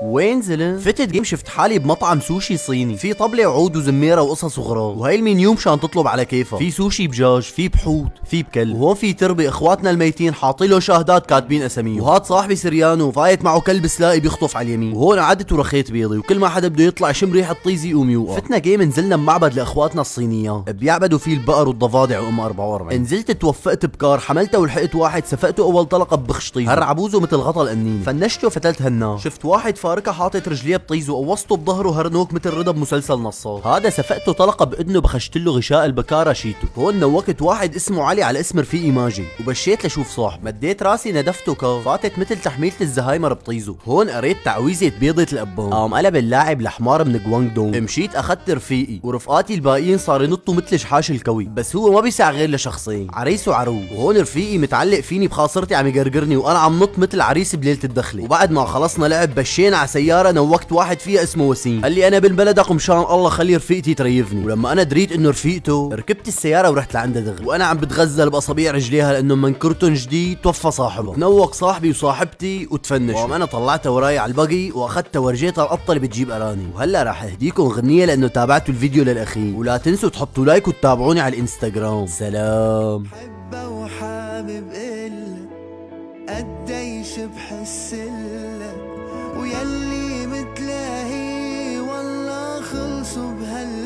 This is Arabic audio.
وين زلم؟ فتت جيم شفت حالي بمطعم سوشي صيني، في طبلة وعود وزميرة وقصص وغراض، وهي المنيو مشان تطلب على كيفك، في سوشي بجاج، في بحوت، في بكلب، وهون في تربة اخواتنا الميتين حاطين له شاهدات كاتبين اساميهم، وهاد صاحبي سريانو فايت معه كلب سلائي بيخطف على اليمين، وهون قعدت ورخيت بيضي، وكل ما حدا بده يطلع يشم ريحة طيزي يقوم يوقع. فتنا جيم نزلنا بمعبد لاخواتنا الصينيات بيعبدوا فيه البقر والضفادع وام 44. نزلت توفقت بكار، حملته ولحقت واحد سفقته اول طلقة ببخشطيزه، هرعبوزه مثل غطا القنين، فنشته فتلت هالنار. شفت واحد فاركه حاطط رجليه بطيزه وقوصته بظهره هرنوك مثل رضا بمسلسل نصار، هذا سفقته طلقه باذنه بخشت له غشاء البكاره شيته. هون نوكت واحد اسمه علي على اسم رفيقي ماجي وبشيت لشوف صاحب، مديت راسي ندفته كاف، فاتت مثل تحميله الزهايمر بطيزه. هون قريت تعويذه بيضه الابان، قام قلب اللاعب لحمار من جوانغ دونغ. مشيت اخذت رفيقي ورفقاتي الباقيين صار ينطوا مثل شحاش الكوي، بس هو ما بيسع غير لشخصين، عريس وعروس. وهون رفيقي متعلق فيني بخاصرتي عم يقرقرني وانا عم نط مثل عريس بليله الدخله. وبعد ما خلصنا لعب بشينا على سياره نوكت واحد فيها اسمه وسيم، قال لي انا بن بلدك ومشان الله خلي رفيقتي تريفني. ولما انا دريت انه رفيقته ركبت السياره ورحت لعندها دغري، وانا عم بتغزل باصابيع رجليها لانه من كرتون جديد توفى صاحبه. نوك صاحبي وصاحبتي وتفنشوا، وقام انا طلعتها وراي على البقي واخذتها ورجيتها القطه اللي بتجيب اراني. وهلا راح اهديكم غنيه لانه تابعتوا الفيديو للاخير، ولا تنسوا تحطوا لايك وتتابعوني على الانستغرام. سلام. حبه وحابب إلا قديش بحس إلا ويلي متلاهي والله خلصوا بهال